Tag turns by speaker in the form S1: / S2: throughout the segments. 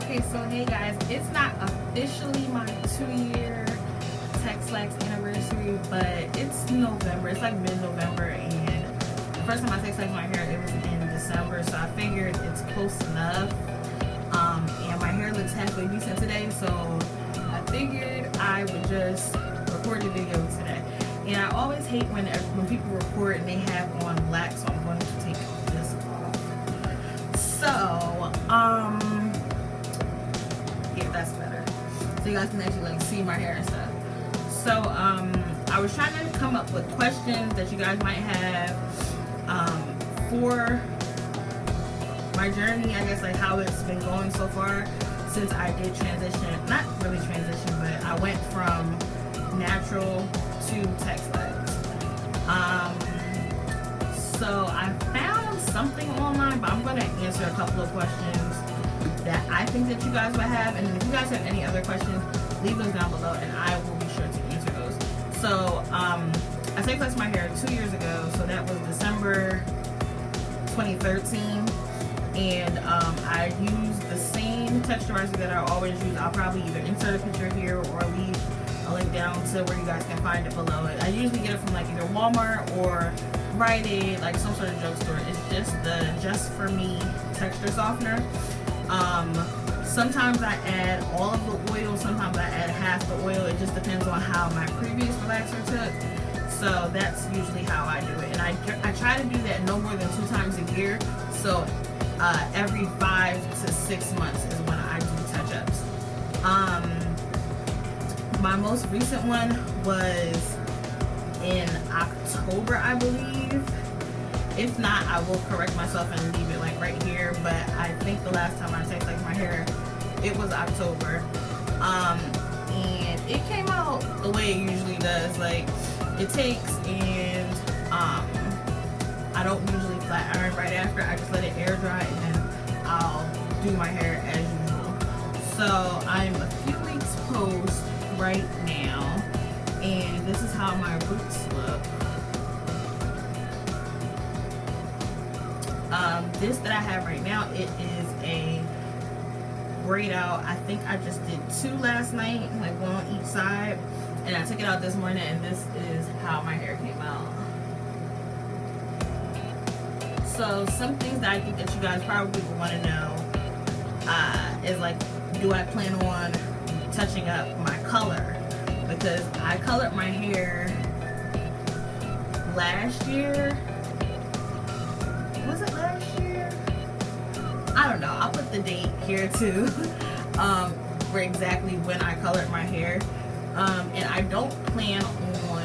S1: Okay, so hey guys, it's not officially my 2-year Texlaxed anniversary, but it's November. It's like mid-November, and the first time I Texlaxed my hair, it was in December, so I figured it's close enough. And my hair looks halfway decent today, so I figured I would just record the video today. And I always hate when people record and they have on black, so I'm going to take this off. So, yeah, that's better. So you guys can actually like see my hair and stuff. So, I was trying to come up with questions that you guys might have for my journey, I guess, like how it's been going so far since I did transition. Not really transition, but I went from natural to Texlaxed. So I found something online, but I'm going to answer a couple of questions that I think that you guys would have, and if you guys have any other questions, leave those down below and I will be sure to answer those. So I Texlaxed my hair 2 years ago, so that was December 2013, and I used the same texturizer that I always use. I'll probably either insert a picture here or leave a link down to where you guys can find it below it. I usually get it from like either Walmart or Rite Aid, like some sort of drugstore. It's just the Just For Me texture softener. Sometimes I add all of the oil, sometimes I add half the oil. It just depends on how my previous relaxer took. So that's usually how I do it. And I try to do that no more than 2 times a year. So every 5 to 6 months is when I do touch-ups. My most recent one was in October, I believe. If not, I will correct myself and leave it like right here. But I think the last time I Texlaxed my hair, it was October. And it came out the way it usually does. Like, it takes, and I don't usually flat iron right after. I just let it air dry and then I'll do my hair as usual. So I'm a few weeks post right now, and this is how my roots look. This that I have right now, it is a braid out. I think I just did 2 last night, like one on each side, and I took it out this morning, and this is how my hair came out. So some things that I think that you guys probably want to know is like, do I plan on touching up my color? Because I colored my hair last year. Was it last year? I don't know. I'll put the date here too for exactly when I colored my hair. And I don't plan on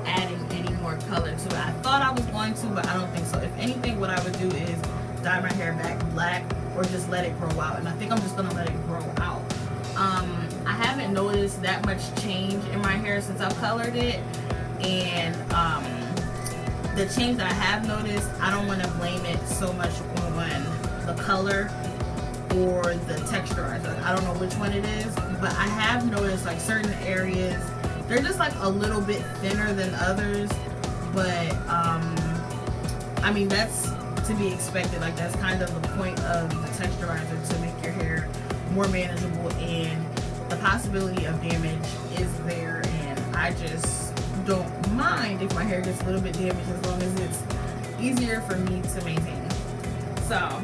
S1: adding any more color to it. I thought I was going to, but I don't think so. If anything, what I would do is dye my hair back black or just let it grow out. And I think I'm just going to let it grow out. I haven't noticed that much change in my hair since I've colored it. And the change that I have noticed, I don't want to blame it so much on the color or the texturizer. I don't know which one it is, but I have noticed like certain areas, they're just like a little bit thinner than others. But I mean, that's to be expected. Like, that's kind of the point of the texturizer, to make your hair more manageable, and the possibility of damage is there, and I just don't mind if my hair gets a little bit damaged as long as it's easier for me to maintain. So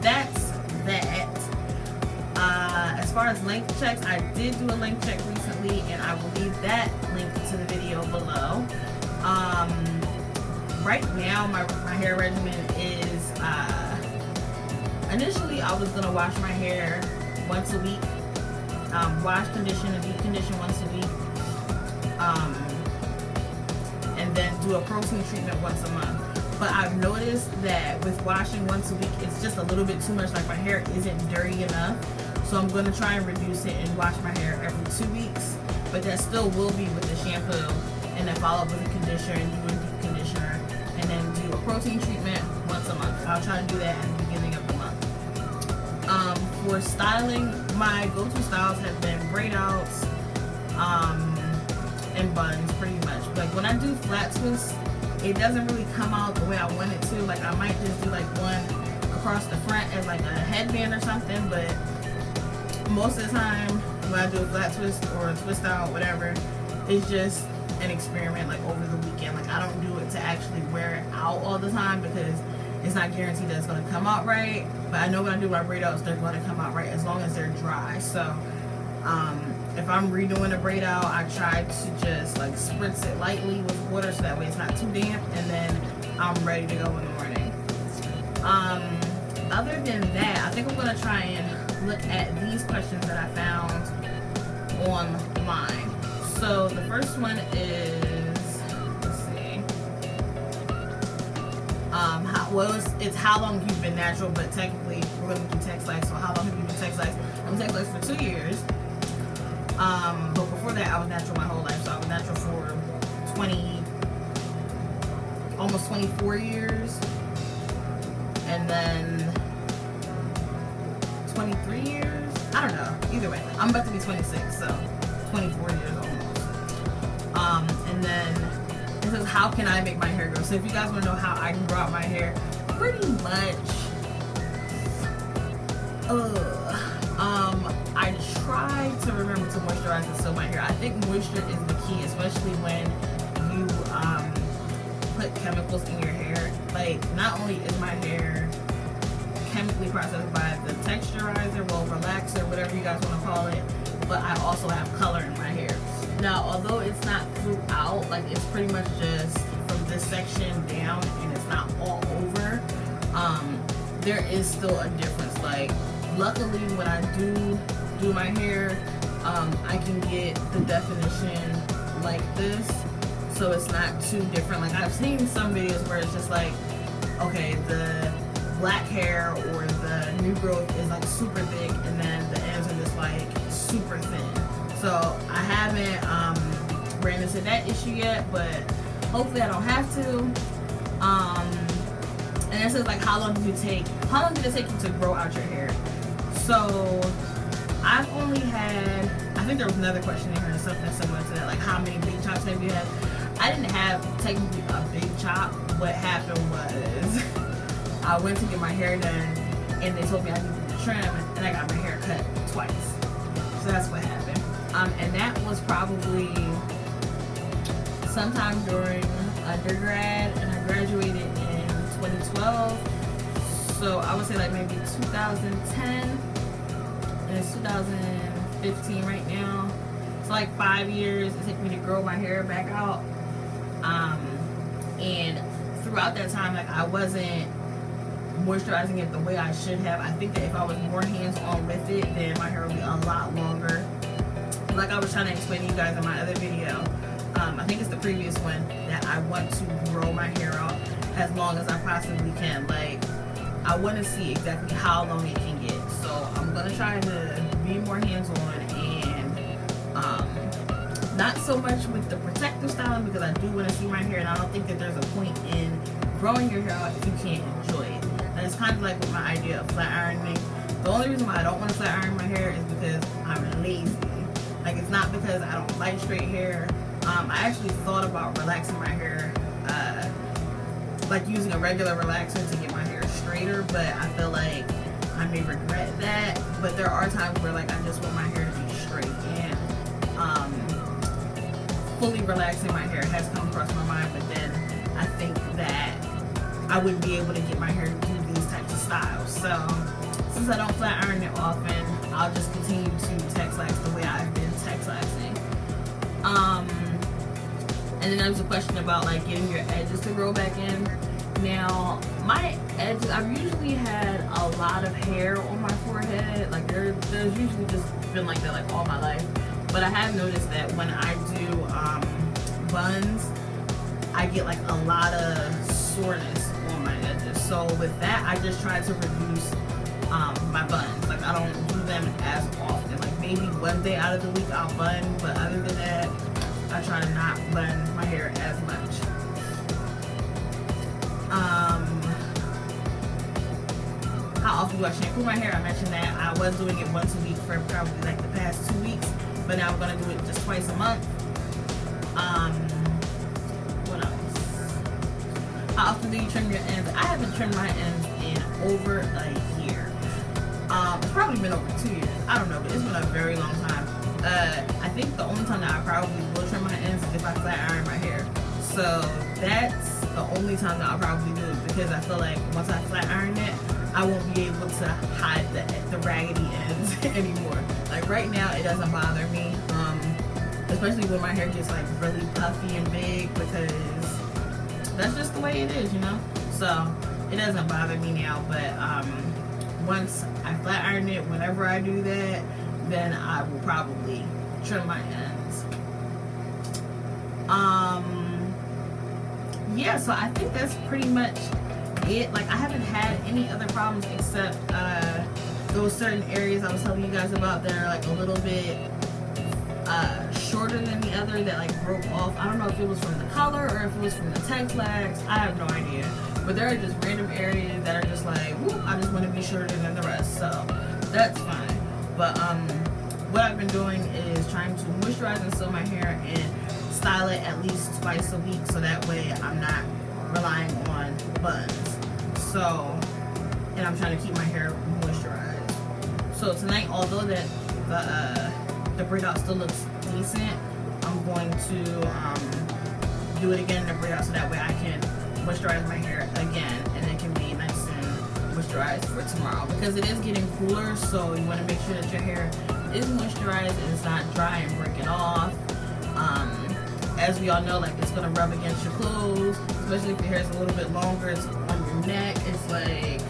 S1: that's that. As far as length checks, I did do a length check recently, and I will leave that link to the video below. Right now my hair regimen is initially I was gonna wash my hair once a week, wash, condition, and deep condition once a week, and then do a protein treatment once a month. But I've noticed that with washing once a week, it's just a little bit too much. Like, my hair isn't dirty enough, so I'm going to try and reduce it and wash my hair every 2 weeks. But that still will be with the shampoo, and then follow up with a conditioner and do a deep conditioner, and then do a protein treatment once a month. I'll try to do that at the beginning of the month. For styling, my go-to styles have been braid outs and buns, pretty much. Like, when I do flat twists, it doesn't really come out the way I want it to. Like, I might just do like one across the front as like a headband or something, but most of the time when I do a flat twist or a twist out, whatever, it's just an experiment like over the weekend. Like I don't do it to actually wear it out all the time because it's not guaranteed that it's going to come out right. But I know when I do my braid outs, they're going to come out right as long as they're dry. So if I'm redoing a braid out, I try to just like spritz it lightly with water so that way it's not too damp, and then I'm ready to go in the morning. Other than that, I think I'm going to try and look at these questions that I found online. So the first one is, let's see, it's how long you've been natural, but technically we're going to do Texlaxed. So how long have you been Texlaxed? I'm Texlaxed for 2 years. But before that, I was natural my whole life. So I was natural for almost 24 years. And then 23 years? I don't know. Either way, I'm about to be 26, so 24 years almost. And then it says, how can I make my hair grow? So if you guys want to know how I can grow out my hair, pretty much, I try to remember to moisturize and sew my hair. I think moisture is the key, especially when you put chemicals in your hair. Like, not only is my hair chemically processed by the texturizer, well, relaxer, whatever you guys want to call it, but I also have color in my hair. Now, although it's not throughout, like it's pretty much just from this section down and it's not all over, there is still a difference. Like, luckily when I do my hair, I can get the definition like this, so it's not too different. Like, I've seen some videos where it's just like, okay, the black hair or the new growth is like super thick and then the ends are just like super thin. So I haven't ran into that issue yet, but hopefully I don't have to. And it says like, how long did it take you to grow out your hair? So I've only had, I think there was another question in here, something similar to that, like how many big chops have you had? I didn't have technically a big chop. What happened was I went to get my hair done and they told me I needed to trim, and I got my hair cut twice. So that's what happened. And that was probably sometime during undergrad, and I graduated in 2012. So I would say like maybe 2010, and it's 2015 right now. So like 5 years it took me to grow my hair back out. And throughout that time, like I wasn't moisturizing it the way I should have. I think that if I was more hands-on with it, then my hair would be a lot longer. Like I was trying to explain to you guys in my other video, I think it's the previous one, that I want to grow my hair out as long as I possibly can. Like, I want to see exactly how long it can get. So I'm going to try to be more hands-on and not so much with the protective styling, because I do want to see my hair, and I don't think that there's a point in growing your hair out if you can't enjoy it. And it's kind of like with my idea of flat ironing. The only reason why I don't want to flat iron my hair is because I'm lazy. Like, it's not because I don't like straight hair. I actually thought about relaxing my hair, like using a regular relaxer to get my hair straighter, but I feel like I may regret that. But there are times where like I just want my hair to be straight, and fully relaxing my hair has come across my mind, but then I think that I wouldn't be able to get my hair to do these types of styles. So since I don't flat iron it often, I'll just continue to Texlaxed the way I've been Texlaxing. And then there was a question about like getting your edges to grow back in. Now, my edges, I've usually had a lot of hair on my forehead. Like there's usually just been like that like all my life. But I have noticed that when I do buns, I get like a lot of soreness on my edges. So with that, I just try to reduce my buns. Like I don't do them as often. Like maybe one day out of the week I'll bun, but other than that, I try to not bun my hair as much. How often do I shampoo my hair? I mentioned that I was doing it once a week for probably like the past 2 weeks, but now I'm gonna do it just twice a month. What else? How often do you trim your ends? I haven't trimmed my ends in over a year. It's probably been over 2 years. I don't know, but it's been a very long time. I think the only time that I probably will trim my ends is if I flat iron my hair. So that's the only time that I'll probably do it, because I feel like once I flat iron it, I won't be able to hide the raggedy ends anymore. Like right now, it doesn't bother me, especially when my hair gets like really puffy and big, because that's just the way it is, you know? So it doesn't bother me now, but once I flat iron it, whenever I do that, then I will probably trim my ends. Yeah, so I think that's pretty much it. Like, I haven't had any other problems except those certain areas I was telling you guys about that are like a little bit shorter than the other, that like broke off. I don't know if it was from the color or if it was from the Texlaxed. I have no idea. But there are just random areas that are just like, whoop, I just want to be shorter than the rest. So that's fine. But what I've been doing is trying to moisturize and sew my hair and style it at least twice a week, so that way I'm not relying on buns. So, and I'm trying to keep my hair moisturized. So tonight, although that the braid out still looks decent, I'm going to do it again in the braid out, so that way I can moisturize my hair again, and it can be nice and moisturized for tomorrow, because it is getting cooler. So you want to make sure that your hair is moisturized and it's not dry and breaking off. As we all know, like, it's gonna rub against your clothes, especially if your hair is a little bit longer. It's on your neck, it's like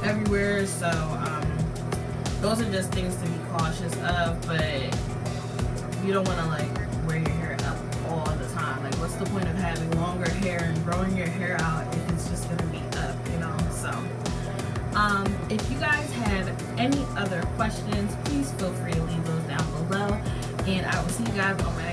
S1: everywhere. So those are just things to be cautious of, but you don't want to like wear your hair up all the time. Like, what's the point of having longer hair and growing your hair out if it's just gonna be up, you know? So if you guys have any other questions, please feel free to leave those down below, and I will see you guys on my